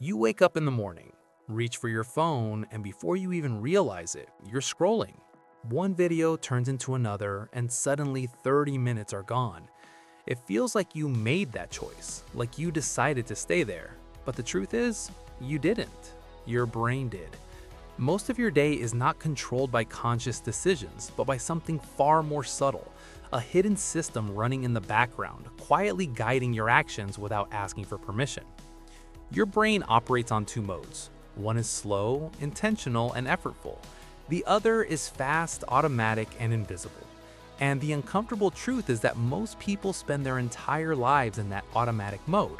You wake up in the morning, reach for your phone, and before you even realize it, you're scrolling. One video turns into another, and suddenly 30 minutes are gone. It feels like you made that choice, like you decided to stay there. But the truth is, you didn't. Your brain did. Most of your day is not controlled by conscious decisions, but by something far more subtle, a hidden system running in the background, quietly guiding your actions without asking for permission. Your brain operates on two modes. One is slow, intentional, and effortful. The other is fast, automatic, and invisible. And the uncomfortable truth is that most people spend their entire lives in that automatic mode.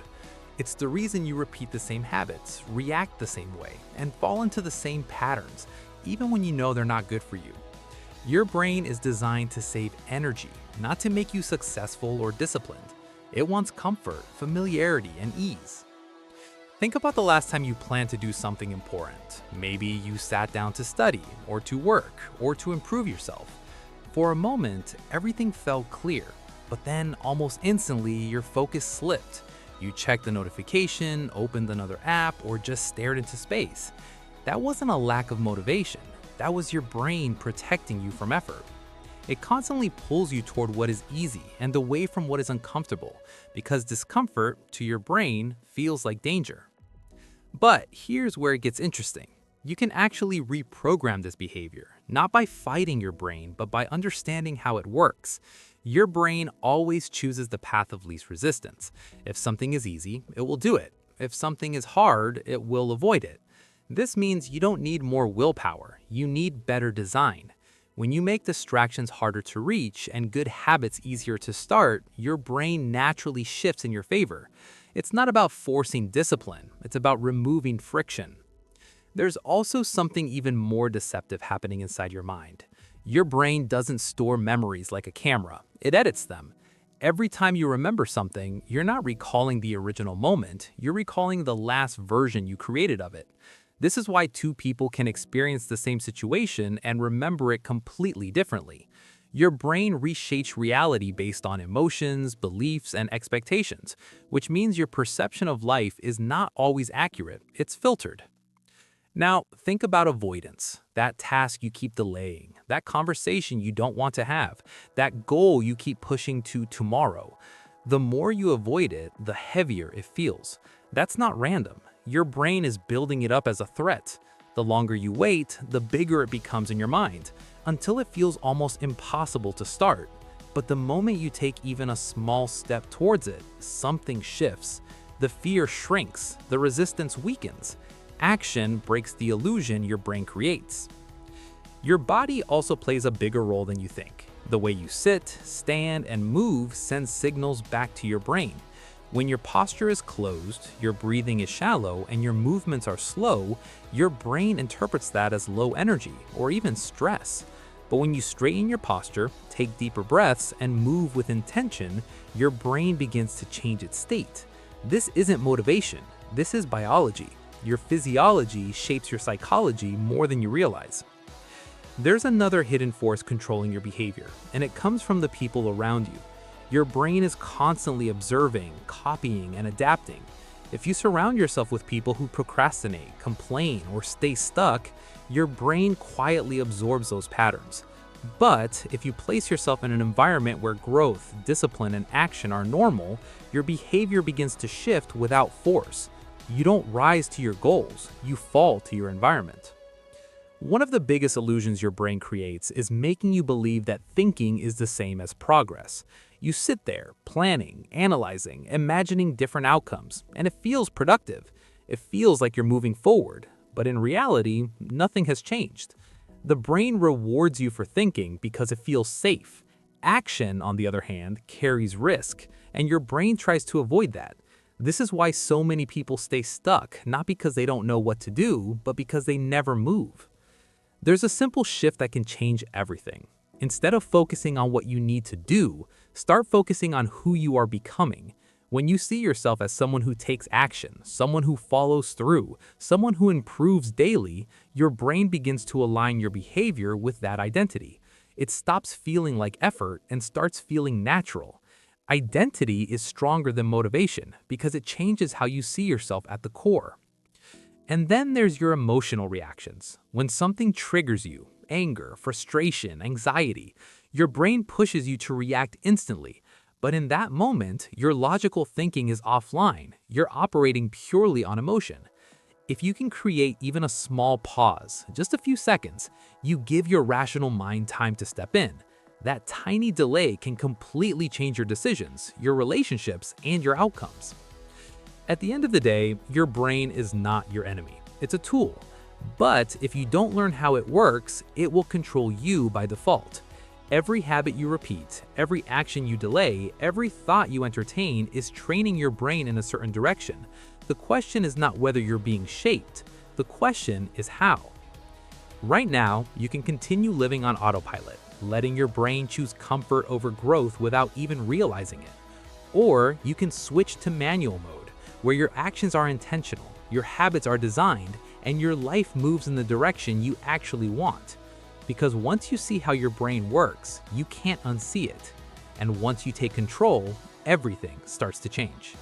It's the reason you repeat the same habits, react the same way, and fall into the same patterns, even when you know they're not good for you. Your brain is designed to save energy, not to make you successful or disciplined. It wants comfort, familiarity, and ease. Think about the last time you planned to do something important. Maybe you sat down to study, or to work, or to improve yourself. For a moment, everything felt clear, but then almost instantly your focus slipped. You checked a notification, opened another app, or just stared into space. That wasn't a lack of motivation. That was your brain protecting you from effort. It constantly pulls you toward what is easy and away from what is uncomfortable, because discomfort, to your brain, feels like danger. But here's where it gets interesting. You can actually reprogram this behavior, not by fighting your brain, but by understanding how it works. Your brain always chooses the path of least resistance. If something is easy, it will do it. If something is hard, it will avoid it. This means you don't need more willpower, you need better design. When you make distractions harder to reach and good habits easier to start, your brain naturally shifts in your favor. It's not about forcing discipline, it's about removing friction. There's also something even more deceptive happening inside your mind. Your brain doesn't store memories like a camera, it edits them. Every time you remember something, you're not recalling the original moment, you're recalling the last version you created of it. This is why two people can experience the same situation and remember it completely differently. Your brain reshapes reality based on emotions, beliefs, and expectations, which means your perception of life is not always accurate, it's filtered. Now, think about avoidance, that task you keep delaying, that conversation you don't want to have, that goal you keep pushing to tomorrow. The more you avoid it, the heavier it feels. That's not random. Your brain is building it up as a threat. The longer you wait, the bigger it becomes in your mind, until it feels almost impossible to start. But the moment you take even a small step towards it, something shifts. The fear shrinks, the resistance weakens. Action breaks the illusion your brain creates. Your body also plays a bigger role than you think. The way you sit, stand, and move sends signals back to your brain. When your posture is closed, your breathing is shallow, and your movements are slow, your brain interprets that as low energy or even stress. But when you straighten your posture, take deeper breaths, and move with intention, your brain begins to change its state. This isn't motivation, this is biology. Your physiology shapes your psychology more than you realize. There's another hidden force controlling your behavior, and it comes from the people around you. Your brain is constantly observing, copying, and adapting. If you surround yourself with people who procrastinate, complain, or stay stuck, your brain quietly absorbs those patterns. But if you place yourself in an environment where growth, discipline, and action are normal, your behavior begins to shift without force. You don't rise to your goals, you fall to your environment. One of the biggest illusions your brain creates is making you believe that thinking is the same as progress. You sit there, planning, analyzing, imagining different outcomes, and it feels productive. It feels like you're moving forward, but in reality, nothing has changed. The brain rewards you for thinking because it feels safe. Action, on the other hand, carries risk, and your brain tries to avoid that. This is why so many people stay stuck, not because they don't know what to do, but because they never move. There's a simple shift that can change everything. Instead of focusing on what you need to do, start focusing on who you are becoming. When you see yourself as someone who takes action, someone who follows through, someone who improves daily, your brain begins to align your behavior with that identity. It stops feeling like effort and starts feeling natural. Identity is stronger than motivation because it changes how you see yourself at the core. And then there's your emotional reactions. When something triggers you, anger, frustration, anxiety, your brain pushes you to react instantly. But in that moment, your logical thinking is offline. You're operating purely on emotion. If you can create even a small pause, just a few seconds, you give your rational mind time to step in. That tiny delay can completely change your decisions, your relationships, and your outcomes. At the end of the day, your brain is not your enemy. It's a tool. But if you don't learn how it works, it will control you by default. Every habit you repeat, every action you delay, every thought you entertain is training your brain in a certain direction. The question is not whether you're being shaped. The question is how. Right now, you can continue living on autopilot, letting your brain choose comfort over growth without even realizing it. Or you can switch to manual mode, where your actions are intentional, your habits are designed, and your life moves in the direction you actually want. Because once you see how your brain works, you can't unsee it. And once you take control, everything starts to change.